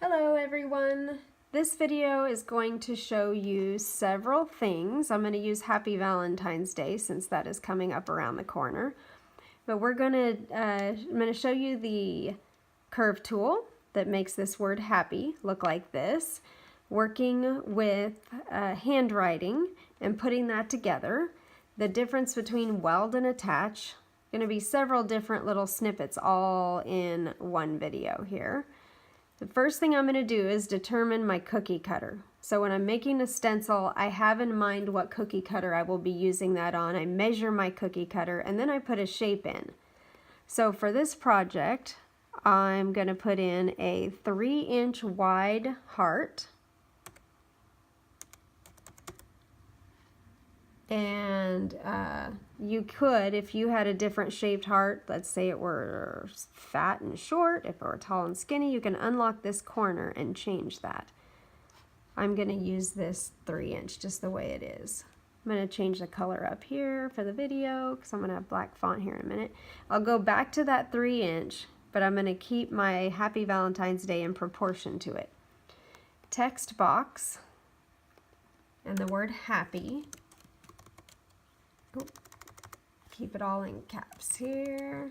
Hello everyone! This video is going to show you several things. I'm going to use Happy Valentine's Day since that is coming up around the corner. But I'm going to show you the curve tool that makes this word happy look like this, working with handwriting and putting that together, the difference between weld and attach. Going to be several different little snippets all in one video here. The first thing I'm going to do is determine my cookie cutter. So when I'm making a stencil, I have in mind what cookie cutter I will be using that on. I measure my cookie cutter and then I put a shape in. So for this project, I'm going to put in a 3-inch wide heart. And you could, if you had a different shaped heart, let's say it were fat and short, if it were tall and skinny, you can unlock this corner and change that. I'm going to use this 3-inch just the way it is. I'm going to change the color up here for the video because I'm going to have black font here in a minute. I'll go back to that 3-inch, but I'm going to keep my Happy Valentine's Day in proportion to it. Text box and the word happy. Keep it all in caps here.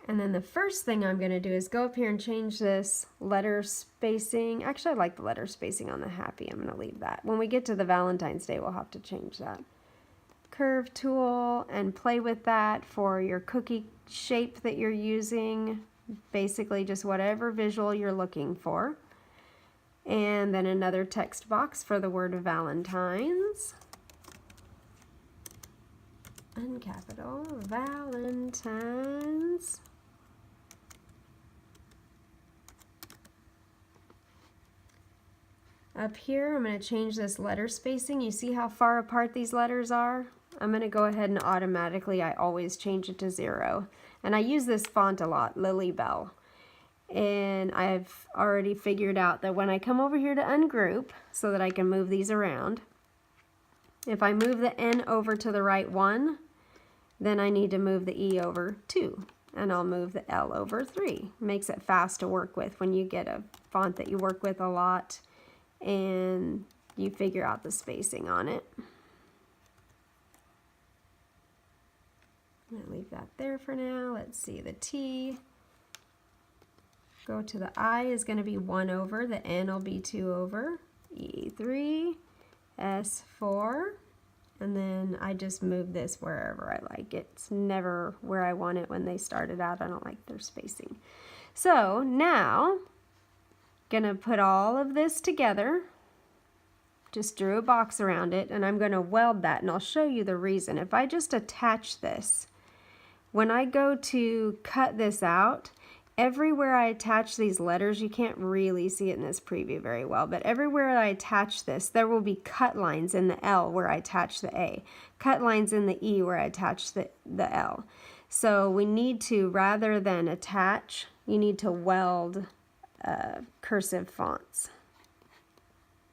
And then the first thing I'm going to do is go up here and change this letter spacing. Actually, I like the letter spacing on the happy. I'm going to leave that. When we get to the Valentine's Day, we'll have to change that. Curve tool and play with that for your cookie shape that you're using. Basically just whatever visual you're looking for. And then another text box for the word Valentine's. Uncapital Valentine's. Up here, I'm going to change this letter spacing. You see how far apart these letters are? I'm going to go ahead and automatically, I always change it to 0. And I use this font a lot, Lily Bell. And I've already figured out that when I come over here to ungroup, so that I can move these around, if I move the N over to the right 1, then I need to move the E over 2, and I'll move the L over 3. Makes it fast to work with when you get a font that you work with a lot and you figure out the spacing on it. I'm going to leave that there for now. Let's see, the T. Go to the I is going to be 1 over, the N will be 2 over, E3, S4, and then I just move this wherever I like it. It's never where I want it when they started out. I don't like their spacing. So now, gonna put all of this together. Just drew a box around it, and I'm gonna weld that, and I'll show you the reason. If I just attach this, when I go to cut this out, everywhere I attach these letters, you can't really see it in this preview very well, but everywhere I attach this, there will be cut lines in the L where I attach the A, cut lines in the E where I attach the L. So we need to, rather than attach, you need to weld cursive fonts.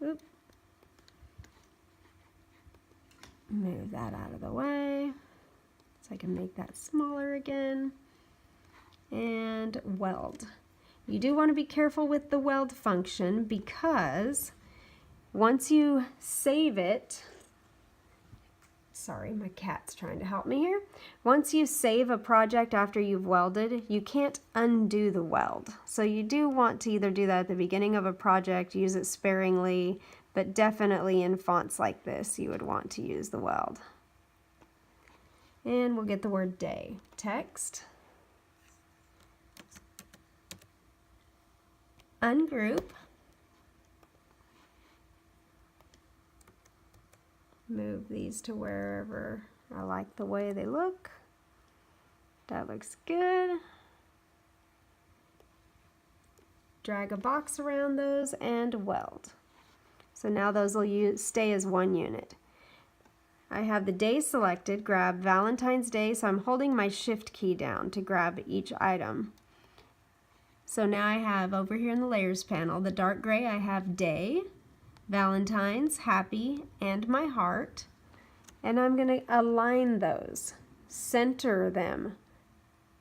Oop. Move that out of the way so I can make that smaller again. And weld. You do want to be careful with the weld function because once you save it, sorry, my cat's trying to help me here. Once you save a project after you've welded, you can't undo the weld. So you do want to either do that at the beginning of a project, use it sparingly, but definitely in fonts like this, you would want to use the weld. And we'll get the word day. Text. Ungroup, move these to wherever I like the way they look. That looks good. Drag a box around those and weld. So now those will stay as one unit. I have the day selected, grab Valentine's Day, so I'm holding my shift key down to grab each item. So now I have over here in the layers panel, the dark gray, I have day, Valentine's, happy, and my heart. And I'm going to align those, center them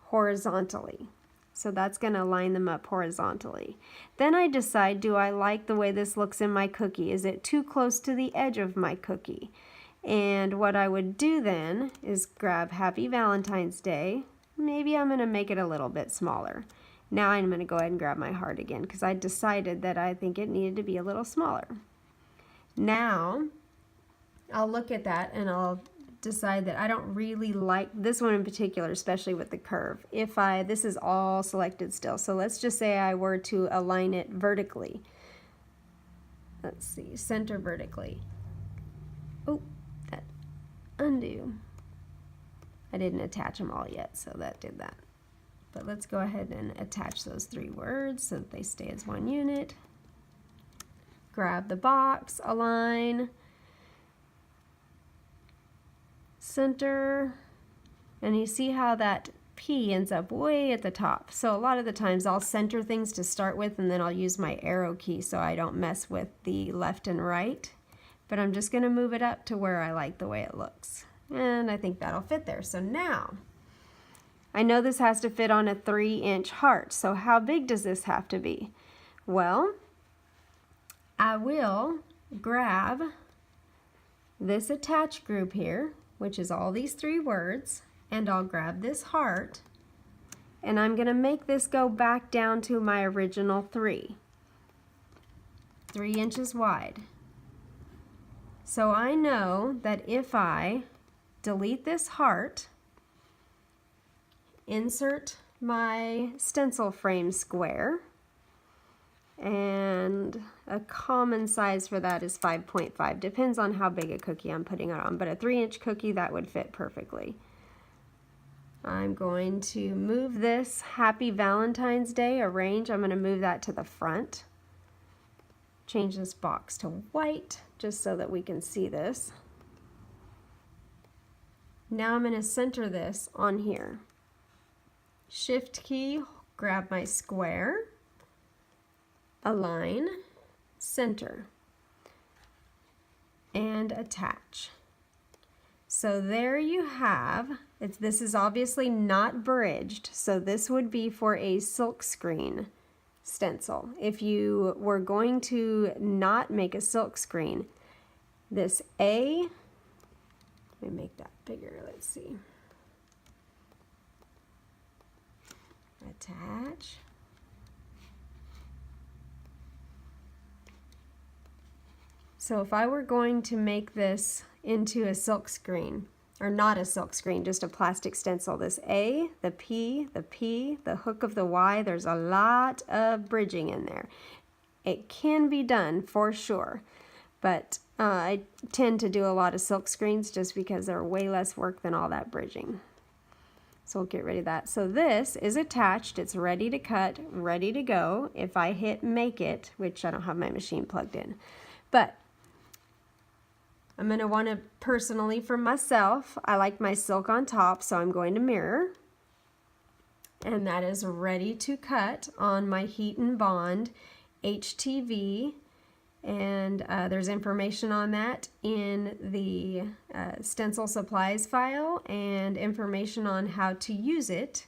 horizontally. So that's going to line them up horizontally. Then I decide, do I like the way this looks in my cookie? Is it too close to the edge of my cookie? And what I would do then is grab Happy Valentine's Day. Maybe I'm going to make it a little bit smaller. Now I'm going to go ahead and grab my heart again because I decided that I think it needed to be a little smaller. Now I'll look at that and I'll decide that I don't really like this one in particular, especially with the curve. This is all selected still, so let's just say I were to align it vertically. Let's see, center vertically. Oh, that undo. I didn't attach them all yet, so that did that. But let's go ahead and attach those 3 words so that they stay as one unit. Grab the box, align, center, and you see how that P ends up way at the top. So a lot of the times I'll center things to start with and then I'll use my arrow key so I don't mess with the left and right. But I'm just going to move it up to where I like the way it looks. And I think that'll fit there. So now, I know this has to fit on a 3-inch heart. So how big does this have to be? Well, I will grab this attach group here, which is all these 3 words, and I'll grab this heart, and I'm going to make this go back down to my original 3 inches wide. So I know that if I delete this heart, insert my stencil frame square, and a common size for that is 5.5. Depends on how big a cookie I'm putting it on, but a 3-inch cookie, that would fit perfectly. I'm going to move this Happy Valentine's Day arrange. I'm going to move that to the front. Change this box to white just so that we can see this. Now I'm going to center this on here. Shift key, grab my square, align, center, and attach. So there you have, this is obviously not bridged, so this would be for a silkscreen stencil. If you were going to not make a silkscreen, this A, let me make that bigger, let's see. Attach. So if I were going to make this into a silk screen, or not a silk screen, just a plastic stencil, this A, the P, the hook of the Y, there's a lot of bridging in there. It can be done for sure, but I tend to do a lot of silk screens just because they're way less work than all that bridging. So we'll get rid of that. So this is attached, it's ready to cut, ready to go. If I hit make it, which I don't have my machine plugged in, but I'm going to want to personally for myself, I like my silk on top, so I'm going to mirror. And that is ready to cut on my Heat and Bond HTV. And there's information on that in the stencil supplies file and information on how to use it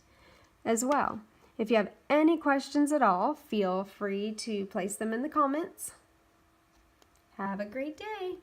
as well. If you have any questions at all, feel free to place them in the comments. Have a great day.